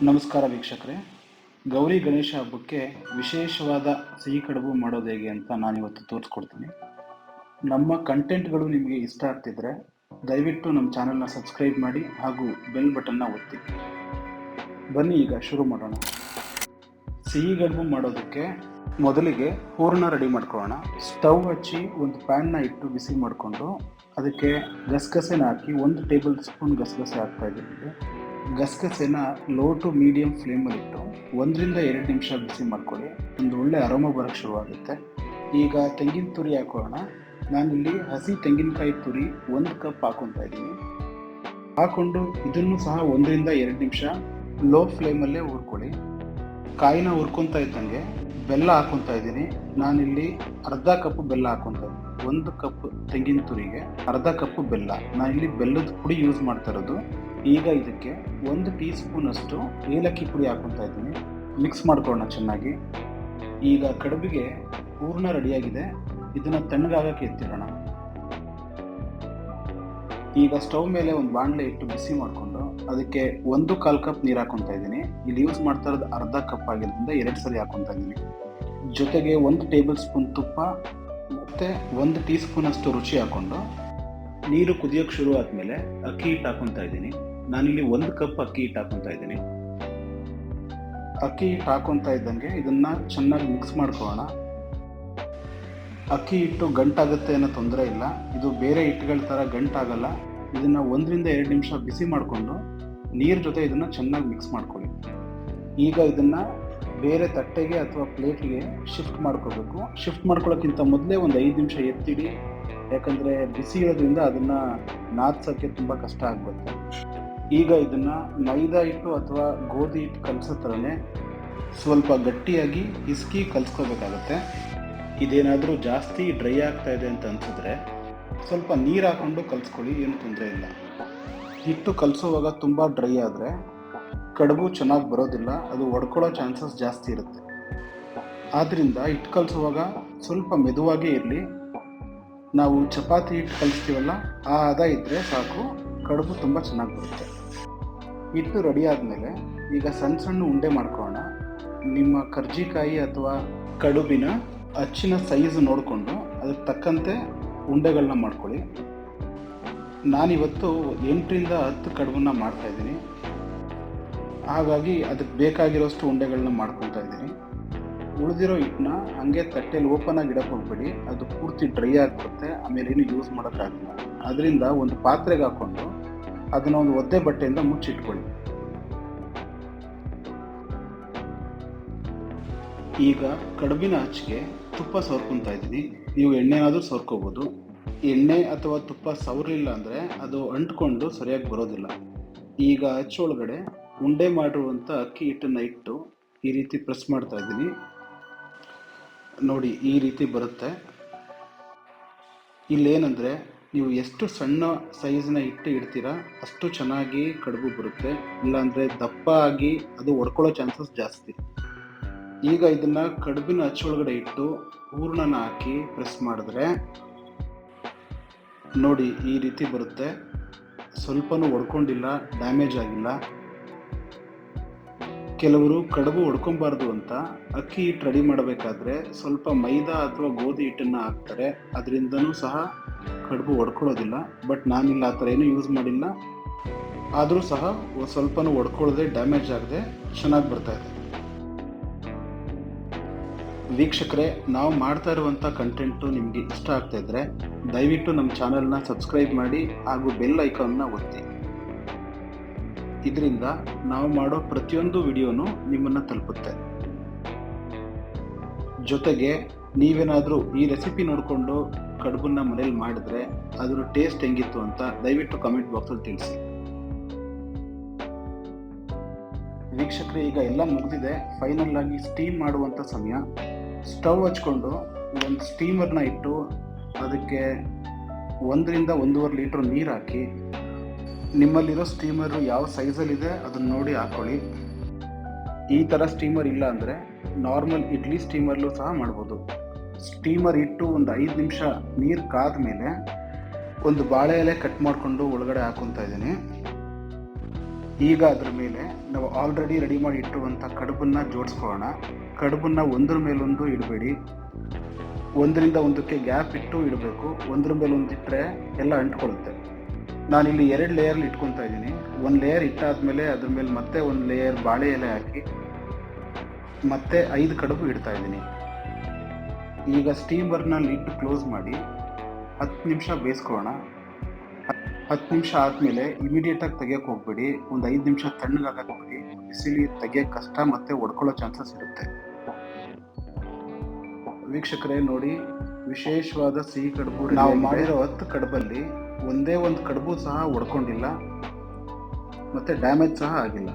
ನಮಸ್ಕಾರ ವೀಕ್ಷಕರೇ. ಗೌರಿ ಗಣೇಶ ಹಬ್ಬಕ್ಕೆ ವಿಶೇಷವಾದ ಸಿಹಿ ಕಡುಬು ಮಾಡೋದು ಹೇಗೆ ಅಂತ ನಾನಿವತ್ತು ತೋರಿಸ್ಕೊಡ್ತೀನಿ. ನಮ್ಮ ಕಂಟೆಂಟ್ಗಳು ನಿಮಗೆ ಇಷ್ಟ ಆಗ್ತಿದ್ರೆ ದಯವಿಟ್ಟು ನಮ್ಮ ಚಾನಲ್ನ ಸಬ್ಸ್ಕ್ರೈಬ್ ಮಾಡಿ ಹಾಗೂ ಬೆಲ್ ಬಟನ್ನ ಒತ್ತಿ. ಬನ್ನಿ ಈಗ ಶುರು ಮಾಡೋಣ. ಸಿಹಿ ಕಡುಬು ಮಾಡೋದಕ್ಕೆ ಮೊದಲಿಗೆ ಹೂರಣ ರೆಡಿ ಮಾಡ್ಕೊಳ್ಳೋಣ. ಸ್ಟವ್ ಹಚ್ಚಿ ಒಂದು ಪ್ಯಾನ್ನ ಇಟ್ಟು ಬಿಸಿ ಮಾಡಿಕೊಂಡು ಅದಕ್ಕೆ ಗಸಗಸೆನ ಹಾಕಿ 1 ಟೇಬಲ್ ಸ್ಪೂನ್ ಗಸಗಸೆ ಹಾಕ್ತಾ ಇದ್ದೀನಿ. ಗಸಗಸೆನ ಲೋ ಟು ಮೀಡಿಯಂ ಫ್ಲೇಮಲ್ಲಿಟ್ಟು 1 ರಿಂದ 2 ನಿಮಿಷ ಬಿಸಿ ಮಾಡ್ಕೊಳ್ಳಿ. ಒಂದು ಒಳ್ಳೆ ಅರೋಮ ಬರೋಕ್ಕೆ ಶುರುವಾಗುತ್ತೆ. ಈಗ ತೆಂಗಿನ ತುರಿ ಹಾಕೊಳ್ಳೋಣ. ನಾನಿಲ್ಲಿ ಹಸಿ ತೆಂಗಿನಕಾಯಿ ತುರಿ 1 ಕಪ್ ಹಾಕೊತಾ ಇದ್ದೀನಿ. ಹಾಕ್ಕೊಂಡು ಇದನ್ನು ಸಹ 1 ರಿಂದ 2 ನಿಮಿಷ ಲೋ ಫ್ಲೇಮಲ್ಲೇ ಹುರ್ಕೊಳ್ಳಿ. ಕಾಯಿನ ಹುರ್ಕೊತಾ ಇದ್ದಂಗೆ ಬೆಲ್ಲ ಹಾಕೊತಾ ಇದ್ದೀನಿ. ನಾನಿಲ್ಲಿ ಅರ್ಧ ಕಪ್ ಬೆಲ್ಲ ಹಾಕೊತಾ ಇದ್ದೀನಿ. 1 ಕಪ್ ತೆಂಗಿನ ತುರಿಗೆ ಅರ್ಧ ಕಪ್ ಬೆಲ್ಲ. ನಾನಿಲ್ಲಿ ಬೆಲ್ಲದ ಪುಡಿ ಯೂಸ್ ಮಾಡ್ತಾ ಇರೋದು. ಈಗ ಇದಕ್ಕೆ 1 ಟೀ ಸ್ಪೂನ್ ಅಷ್ಟು ಏಲಕ್ಕಿ ಪುಡಿ ಹಾಕೊತಾ ಇದ್ದೀನಿ. ಮಿಕ್ಸ್ ಮಾಡ್ಕೊಳ್ಳೋಣ ಚೆನ್ನಾಗಿ. ಈಗ ಕಡುಬಿಗೆ ಹೂರಣ ರೆಡಿಯಾಗಿದೆ. ಇದನ್ನು ತಣ್ಣಗಾಗಕ್ಕೆ ಎತ್ತಿಡೋಣ. ಈಗ ಸ್ಟವ್ ಮೇಲೆ ಒಂದು ಬಾಣಲೆ ಇಟ್ಟು ಬಿಸಿ ಮಾಡಿಕೊಂಡು ಅದಕ್ಕೆ 1/4 ಕಪ್ ನೀರು ಹಾಕೊತಾ ಇದ್ದೀನಿ. ಇಲ್ಲಿ ಯೂಸ್ ಮಾಡ್ತಾ ಇರೋದು ಅರ್ಧ ಕಪ್ ಆಗಿರೋದ್ರಿಂದ 2 ಸರಿ ಹಾಕೊತಾ ಇದ್ದೀನಿ. ಜೊತೆಗೆ 1 ಟೇಬಲ್ ಸ್ಪೂನ್ ತುಪ್ಪ ಮತ್ತು 1 ಟೀ ಸ್ಪೂನ್ ಅಷ್ಟು ರುಚಿ ಹಾಕ್ಕೊಂಡು ನೀರು ಕುದಿಯೋಕ್ಕೆ ಶುರು ಆದಮೇಲೆ ಅಕ್ಕಿ ಹಿಟ್ಟು ಹಾಕೊತಾ ಇದ್ದೀನಿ. ನಾನಿಲ್ಲಿ 1 ಕಪ್ ಅಕ್ಕಿ ಹಿಟ್ಟು ಹಾಕೊತಾ ಇದ್ದೀನಿ. ಅಕ್ಕಿ ಹಿಟ್ಟು ಹಾಕೊತಾ ಇದ್ದಂಗೆ ಇದನ್ನು ಚೆನ್ನಾಗಿ ಮಿಕ್ಸ್ ಮಾಡ್ಕೊಳ್ಳೋಣ. ಅಕ್ಕಿ ಹಿಟ್ಟು ಗಂಟಾಗುತ್ತೆ ಅನ್ನೋ ತೊಂದರೆ ಇಲ್ಲ. ಇದು ಬೇರೆ ಹಿಟ್ಟುಗಳ ಥರ ಗಂಟಾಗಲ್ಲ. ಇದನ್ನು 1 ರಿಂದ 2 ನಿಮಿಷ ಬಿಸಿ ಮಾಡಿಕೊಂಡು ನೀರು ಜೊತೆ ಇದನ್ನು ಚೆನ್ನಾಗಿ ಮಿಕ್ಸ್ ಮಾಡ್ಕೊಳ್ಳಿ. ಈಗ ಇದನ್ನು ಬೇರೆ ತಟ್ಟೆಗೆ ಅಥವಾ ಪ್ಲೇಟ್ಗೆ ಶಿಫ್ಟ್ ಮಾಡ್ಕೋಬೇಕು. ಶಿಫ್ಟ್ ಮಾಡ್ಕೊಳ್ಳೋಕ್ಕಿಂತ ಮೊದಲೇ ಒಂದು 5 ನಿಮಿಷ ಎತ್ತಿಡಿ. ಯಾಕಂದರೆ ಬಿಸಿ ಇರೋದ್ರಿಂದ ಅದನ್ನು ನಾದ್ಸೋಕ್ಕೆ ತುಂಬ ಕಷ್ಟ ಆಗುತ್ತೆ. ಈಗ ಇದನ್ನು ಮೈದಾ ಹಿಟ್ಟು ಅಥವಾ ಗೋಧಿ ಹಿಟ್ಟು ಕಲಸೋ ಥರನೇ ಸ್ವಲ್ಪ ಗಟ್ಟಿಯಾಗಿ ಹಿಸ್ಕಿ ಕಲಿಸ್ಕೋಬೇಕಾಗತ್ತೆ. ಇದೇನಾದರೂ ಜಾಸ್ತಿ ಡ್ರೈ ಆಗ್ತಾ ಇದೆ ಅಂತ ಅನಿಸಿದ್ರೆ ಸ್ವಲ್ಪ ನೀರು ಹಾಕ್ಕೊಂಡು ಕಲಿಸ್ಕೊಳ್ಳಿ, ಏನು ತೊಂದರೆ ಇಲ್ಲ. ಹಿಟ್ಟು ಕಲಿಸೋವಾಗ ತುಂಬ ಡ್ರೈ ಆದರೆ ಕಡುಬು ಚೆನ್ನಾಗಿ ಬರೋದಿಲ್ಲ, ಅದು ಒಡ್ಕೊಳ್ಳೋ ಚಾನ್ಸಸ್ ಜಾಸ್ತಿ ಇರುತ್ತೆ. ಆದ್ದರಿಂದ ಹಿಟ್ಟು ಕಲಿಸುವಾಗ ಸ್ವಲ್ಪ ಮೆದುವಾಗೇ ಇರಲಿ. ನಾವು ಚಪಾತಿ ಹಿಟ್ಟು ಕಲಿಸ್ತೀವಲ್ಲ ಆ ಹದ ಇದ್ದರೆ ಸಾಕು, ಕಡುಬು ತುಂಬ ಚೆನ್ನಾಗಿ ಬರುತ್ತೆ. ಹಿಟ್ಟು ರೆಡಿ ಆದಮೇಲೆ ಈಗ ಸಣ್ಣ ಸಣ್ಣ ಉಂಡೆ ಮಾಡ್ಕೊಳ್ಳೋಣ. ನಿಮ್ಮ ಕರ್ಜಿಕಾಯಿ ಅಥವಾ ಕಡುಬಿನ ಅಚ್ಚಿನ ಸೈಜ್ ನೋಡಿಕೊಂಡು ಅದಕ್ಕೆ ತಕ್ಕಂತೆ ಉಂಡೆಗಳನ್ನ ಮಾಡ್ಕೊಳ್ಳಿ. ನಾನಿವತ್ತು 8 ರಿಂದ 10 ಕಡುಬನ್ನ ಮಾಡ್ತಾಯಿದ್ದೀನಿ. ಹಾಗಾಗಿ ಅದಕ್ಕೆ ಬೇಕಾಗಿರೋಷ್ಟು ಉಂಡೆಗಳನ್ನ ಮಾಡ್ಕೊತಾ ಇದ್ದೀನಿ. ಉಳಿದಿರೋ ಹಿಟ್ಟನ್ನ ಹಾಗೆ ತಟ್ಟೆಯಲ್ಲಿ ಓಪನ್ ಆಗಿ ಇಡಕ್ಕೆ ಹೋಗ್ಬೇಡಿ, ಅದು ಪೂರ್ತಿ ಡ್ರೈ ಆಗಿಬಿಡುತ್ತೆ, ಆಮೇಲೆ ಏನು ಯೂಸ್ ಮಾಡೋಕ್ಕಾಗಲ್ಲ. ಅದರಿಂದ ಒಂದು ಪಾತ್ರೆಗೆ ಹಾಕ್ಕೊಂಡು ಅದನ್ನು ಒಂದು ಒದ್ದೆ ಬಟ್ಟೆಯಿಂದ ಮುಚ್ಚಿಟ್ಕೊಳ್ಳಿ. ಈಗ ಕಡುಬಿನ ಹಚ್ಚಿಗೆ ತುಪ್ಪ ಸವರ್ಕೊತಾ ಇದ್ದೀನಿ. ನೀವು ಎಣ್ಣೆನಾದರೂ ಸವರ್ಕೋಬೋದು. ಎಣ್ಣೆ ಅಥವಾ ತುಪ್ಪ ಸವರಲಿಲ್ಲ ಅಂದರೆ ಅದು ಅಂಟ್ಕೊಂಡು ಸರಿಯಾಗಿ ಬರೋದಿಲ್ಲ. ಈಗ ಹಚ್ಚೊಳಗಡೆ ಉಂಡೆ ಮಾಡಿರುವಂಥ ಅಕ್ಕಿ ಹಿಟ್ಟನ್ನು ಇಟ್ಟು ಈ ರೀತಿ ಪ್ರೆಸ್ ಮಾಡ್ತಾ ಇದ್ದೀನಿ. ನೋಡಿ, ಈ ರೀತಿ ಬರುತ್ತೆ. ಇಲ್ಲೇನೆಂದರೆ ನೀವು ಎಷ್ಟು ಸಣ್ಣ ಸೈಜ್ನ ಹಿಟ್ಟು ಇಡ್ತೀರಾ ಅಷ್ಟು ಚೆನ್ನಾಗಿ ಕಡುಬು ಬರುತ್ತೆ. ಇಲ್ಲಾಂದರೆ ದಪ್ಪ ಆಗಿ ಅದು ಒಡ್ಕೊಳ್ಳೋ ಚಾನ್ಸಸ್ ಜಾಸ್ತಿ. ಈಗ ಇದನ್ನು ಕಡುಬಿನ ಹಚ್ಚೊಳಗಡೆ ಇಟ್ಟು ಹೂರಣನ ಹಾಕಿ ಪ್ರೆಸ್ ಮಾಡಿದ್ರೆ ನೋಡಿ ಈ ರೀತಿ ಬರುತ್ತೆ. ಸ್ವಲ್ಪನೂ ಒಡ್ಕೊಂಡಿಲ್ಲ, ಡ್ಯಾಮೇಜ್ ಆಗಿಲ್ಲ. ಕೆಲವರು ಕಡುಬು ಒಡ್ಕೊಬಾರ್ದು ಅಂತ ಅಕ್ಕಿ ಹಿಟ್ಟು ರೆಡಿ ಮಾಡಬೇಕಾದ್ರೆ ಸ್ವಲ್ಪ ಮೈದಾ ಅಥವಾ ಗೋಧಿ ಹಿಟ್ಟನ್ನು ಹಾಕ್ತಾರೆ. ಅದರಿಂದನೂ ಸಹ ಕಡುಬು ಒಡ್ಕೊಳ್ಳೋದಿಲ್ಲ. ಬಟ್ ನಾನಿಲ್ಲ ಆ ಥರ ಏನೂ ಯೂಸ್ ಮಾಡಿಲ್ಲ. ಆದರೂ ಸಹ ಸ್ವಲ್ಪನೂ ಒಡ್ಕೊಳ್ಳದೆ, ಡ್ಯಾಮೇಜ್ ಆಗದೆ ಚೆನ್ನಾಗಿ ಬರ್ತಾಯಿದೆ. ವೀಕ್ಷಕರೇ, ನಾವು ಮಾಡ್ತಾ ಇರುವಂಥ ಕಂಟೆಂಟು ನಿಮಗೆ ಇಷ್ಟ ಆಗ್ತಾಯಿದ್ರೆ ದಯವಿಟ್ಟು ನಮ್ಮ ಚಾನಲ್ನ ಸಬ್ಸ್ಕ್ರೈಬ್ ಮಾಡಿ ಹಾಗೂ ಬೆಲ್ ಐಕಾನ್ನ ಒತ್ತಿ. ಇದರಿಂದ ನಾವು ಮಾಡೋ ಪ್ರತಿಯೊಂದು ವಿಡಿಯೋನೂ ನಿಮ್ಮನ್ನು ತಲುಪುತ್ತೆ. ಜೊತೆಗೆ ನೀವೇನಾದರೂ ಈ ರೆಸಿಪಿ ನೋಡಿಕೊಂಡು ಕಡುಬನ್ನ ಮನೇಲಿ ಮಾಡಿದ್ರೆ ಅದರ ಟೇಸ್ಟ್ ಹೆಂಗಿತ್ತು ಅಂತ ದಯವಿಟ್ಟು ಕಮೆಂಟ್ ಬಾಕ್ಸಲ್ಲಿ ತಿಳಿಸಿ. ವೀಕ್ಷಕರೇ, ಈಗ ಎಲ್ಲ ಮುಗಿದಿದೆ. ಫೈನಲ್ ಆಗಿ ಸ್ಟೀಮ್ ಮಾಡುವಂಥ ಸಮಯ. ಸ್ಟವ್ ಹಚ್ಕೊಂಡು ಒಂದು ಸ್ಟೀಮರ್ನ ಇಟ್ಟು ಅದಕ್ಕೆ 1 ರಿಂದ 1.5 ಲೀಟ್ರ್ ನೀರು ಹಾಕಿ, ನಿಮ್ಮಲ್ಲಿರೋ ಸ್ಟೀಮರು ಯಾವ ಸೈಜಲ್ಲಿದೆ ಅದನ್ನು ನೋಡಿ ಹಾಕ್ಕೊಳ್ಳಿ. ಈ ಥರ ಸ್ಟೀಮರ್ ಇಲ್ಲ ಅಂದರೆ ನಾರ್ಮಲ್ ಇಡ್ಲಿ ಸ್ಟೀಮರ್ಲೂ ಸಹ ಮಾಡ್ಬೋದು. ಸ್ಟೀಮರ್ ಇಟ್ಟು ಒಂದು 5 ನಿಮಿಷ ನೀರು ಕಾದ ಮೇಲೆ ಒಂದು ಬಾಳೆ ಎಲೆ ಕಟ್ ಮಾಡಿಕೊಂಡು ಒಳಗಡೆ ಹಾಕ್ಕೊತಾ ಇದ್ದೀನಿ. ಈಗ ಅದ್ರ ಮೇಲೆ ನಾವು ಆಲ್ರೆಡಿ ರೆಡಿ ಮಾಡಿ ಇಟ್ಟಿರುವಂಥ ಕಡುಬನ್ನು ಜೋಡಿಸ್ಕೊಳ್ಳೋಣ. ಕಡುಬನ್ನು ಒಂದ್ರ ಮೇಲೊಂದು ಇಡಬೇಡಿ, ಒಂದರಿಂದ ಒಂದಕ್ಕೆ ಗ್ಯಾಪ್ ಇಟ್ಟು ಇಡಬೇಕು. ಒಂದ್ರ ಮೇಲೆ ಒಂದು ಇಟ್ಟರೆ ಎಲ್ಲ ಅಂಟ್ಕೊಳ್ಳುತ್ತೆ. ನಾನಿಲ್ಲಿ 2 ಲೇಯರ್ಲಿ ಇಟ್ಕೊತಾ ಇದ್ದೀನಿ. ಒಂದು ಲೇಯರ್ ಇಟ್ಟಾದ್ಮೇಲೆ ಅದ್ರ ಮೇಲೆ ಮತ್ತೆ ಒಂದು ಲೇಯರ್ ಬಾಳೆ ಎಲೆ ಹಾಕಿ ಮತ್ತೆ 5 ಕಡುಬು ಇಡ್ತಾ ಇದ್ದೀನಿ. ಈಗ ಸ್ಟೀಮರ್ನ ಲಿಡ್ ಕ್ಲೋಸ್ ಮಾಡಿ 10 ನಿಮಿಷ ಬೇಯಿಸ್ಕೊಳ್ಳೋಣ. 10 ನಿಮಿಷ ಆದಮೇಲೆ ಇಮಿಡಿಯೇಟಾಗಿ ತೆಗಿಯೋಕೆ ಹೋಗ್ಬೇಡಿ. ಒಂದು 5 ನಿಮಿಷ ತಣ್ಣಗಾಗಕ್ಕೆ ಹೋಗಿ. ಬಿಸಿಲಿ ತೆಗಿಯೋಕ್ಕೆ ಕಷ್ಟ ಮತ್ತು ಒಡ್ಕೊಳ್ಳೋ ಚಾನ್ಸಸ್ ಇರುತ್ತೆ. ವೀಕ್ಷಕರೇ ನೋಡಿ, ವಿಶೇಷವಾದ ಸಿಹಿ ಕಡುಬು ನಾವು ಮಾಡಿರೋ 10 ಕಡುಬಲ್ಲಿ ಒಂದೇ ಒಂದು ಕಡುಬು ಸಹ ಒಡ್ಕೊಂಡಿಲ್ಲ ಮತ್ತು ಡ್ಯಾಮೇಜ್ ಸಹ ಆಗಿಲ್ಲ.